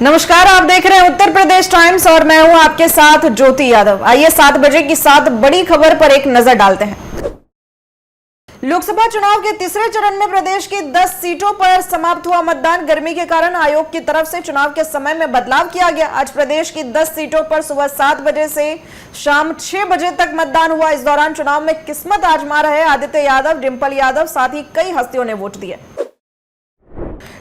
नमस्कार, आप देख रहे हैं उत्तर प्रदेश टाइम्स और मैं हूं आपके साथ ज्योति यादव। आइए 7 बजे की 7 बड़ी खबर पर एक नजर डालते हैं। लोकसभा चुनाव के तीसरे चरण में प्रदेश की 10 सीटों पर समाप्त हुआ मतदान। गर्मी के कारण आयोग की तरफ से चुनाव के समय में बदलाव किया गया। आज प्रदेश की 10 सीटों पर सुबह 7 बजे से शाम 6 बजे तक मतदान हुआ। इस दौरान चुनाव में किस्मत आजमा रहे आदित्य यादव, डिंपल यादव, साथ ही कई हस्तियों ने वोट दिए।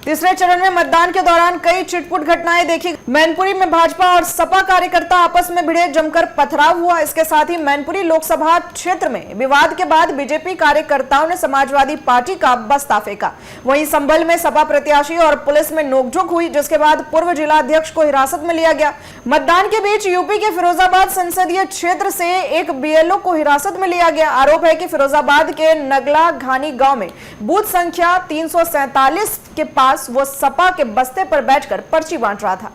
तीसरे चरण में मतदान के दौरान कई छिटपुट घटनाएं देखी। मैनपुरी में भाजपा और सपा कार्यकर्ता आपस में भिड़े, जमकर पथराव हुआ। इसके साथ ही मैनपुरी लोकसभा क्षेत्र में विवाद के बाद बीजेपी कार्यकर्ताओं ने समाजवादी पार्टी का बस्ता फेंका। वहीं संभल में सपा प्रत्याशी और पुलिस में नोकझोंक हुई, जिसके बाद पूर्व जिला अध्यक्ष को हिरासत में लिया गया। मतदान के बीच यूपी के फिरोजाबाद संसदीय क्षेत्र से एक बीएलओ को हिरासत में लिया गया। आरोप है कि फिरोजाबाद के नगला घानी गांव में बूथ संख्या 347 के पास वो सपा के बस्ते पर बैठकर पर्ची बांट रहा था।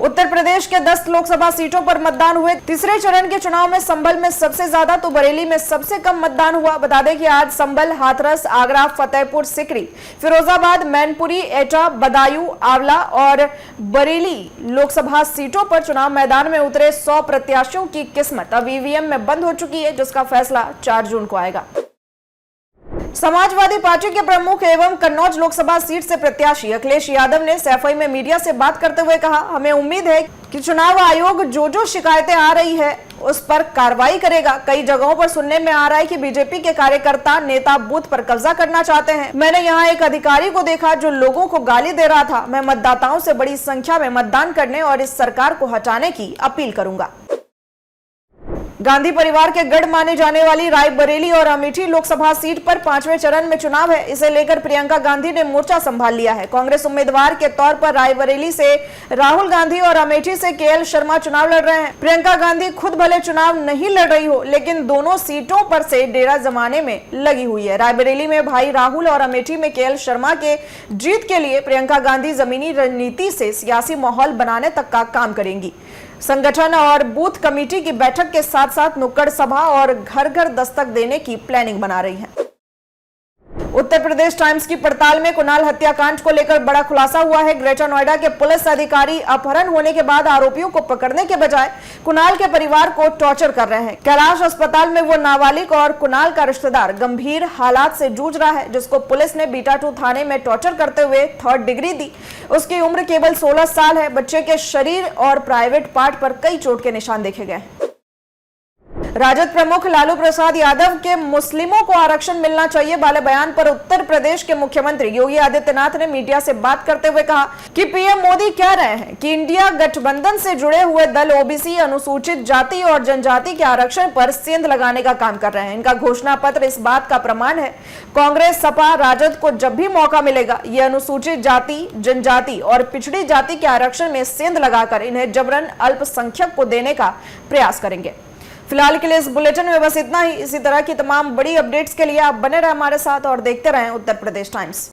उत्तर प्रदेश के 10 लोकसभा सीटों पर मतदान हुए। तीसरे चरण के चुनाव में संभल में सबसे ज्यादा तो बरेली में सबसे कम मतदान हुआ। बता दें कि आज संभल, हाथरस, आगरा, फतेहपुर सीकरी, फिरोजाबाद, मैनपुरी, एटा, बदायूं, आंवला और बरेली लोकसभा सीटों पर चुनाव मैदान में उतरे 100 प्रत्याशियों की किस्मत अब ईवीएम में बंद हो चुकी है, जिसका फैसला 4 जून को आएगा। समाजवादी पार्टी के प्रमुख एवं कन्नौज लोकसभा सीट से प्रत्याशी अखिलेश यादव ने सैफई में मीडिया से बात करते हुए कहा, हमें उम्मीद है कि चुनाव आयोग जो शिकायतें आ रही है उस पर कार्रवाई करेगा। कई जगहों पर सुनने में आ रहा है कि बीजेपी के कार्यकर्ता नेता बूथ पर कब्जा करना चाहते हैं। मैंने यहां एक अधिकारी को देखा जो लोगों को गाली दे रहा था। मैं मतदाताओं से बड़ी संख्या में मतदान करने और इस सरकार को हटाने की अपील करूंगा। गांधी परिवार के गढ़ माने जाने वाली रायबरेली और अमेठी लोकसभा सीट पर 5वें चरण में चुनाव है। इसे लेकर प्रियंका गांधी ने मोर्चा संभाल लिया है। कांग्रेस उम्मीदवार के तौर पर रायबरेली से राहुल गांधी और अमेठी से केएल शर्मा चुनाव लड़ रहे हैं। प्रियंका गांधी खुद भले चुनाव नहीं लड़ रही हो, लेकिन दोनों सीटों पर से डेरा जमाने में लगी हुई है। रायबरेली में भाई राहुल और अमेठी में केएल शर्मा के जीत के लिए प्रियंका गांधी जमीनी रणनीति से सियासी माहौल बनाने तक का काम करेंगी। संगठन और बूथ कमेटी की बैठक के साथ साथ नुक्कड़ सभा और घर घर दस्तक देने की प्लानिंग बना रही है। उत्तर प्रदेश टाइम्स की पड़ताल में कुणाल हत्याकांड को लेकर बड़ा खुलासा हुआ है। ग्रेटर नोएडा के पुलिस अधिकारी अपहरण होने के बाद आरोपियों को पकड़ने के बजाय कुणाल के परिवार को टॉर्चर कर रहे हैं। कैलाश अस्पताल में वो नाबालिग और कुणाल का रिश्तेदार गंभीर हालात से जूझ रहा है, जिसको पुलिस ने बीटा 2 थाने में टॉर्चर करते हुए 3rd डिग्री दी। उसकी उम्र केवल 16 साल है। बच्चे के शरीर और प्राइवेट पार्ट पर कई चोट के निशान देखे गए। राजद प्रमुख लालू प्रसाद यादव के मुस्लिमों को आरक्षण मिलना चाहिए वाले बयान पर उत्तर प्रदेश के मुख्यमंत्री योगी आदित्यनाथ ने मीडिया से बात करते हुए कहा कि पीएम मोदी कह रहे हैं कि इंडिया गठबंधन से जुड़े हुए दल ओबीसी, अनुसूचित जाति और जनजाति के आरक्षण पर सेंध लगाने का काम कर रहे हैं। इनका घोषणा पत्र इस बात का प्रमाण है। कांग्रेस, सपा, राजद को जब भी मौका मिलेगा ये अनुसूचित जाति, जनजाति और पिछड़ी जाति के आरक्षण में सेंध लगाकर इन्हें जबरन अल्पसंख्यक को देने का प्रयास करेंगे। फिलहाल के लिए इस बुलेटिन में बस इतना ही। इसी तरह की तमाम बड़ी अपडेट्स के लिए आप बने रहे हमारे साथ और देखते रहें उत्तर प्रदेश टाइम्स।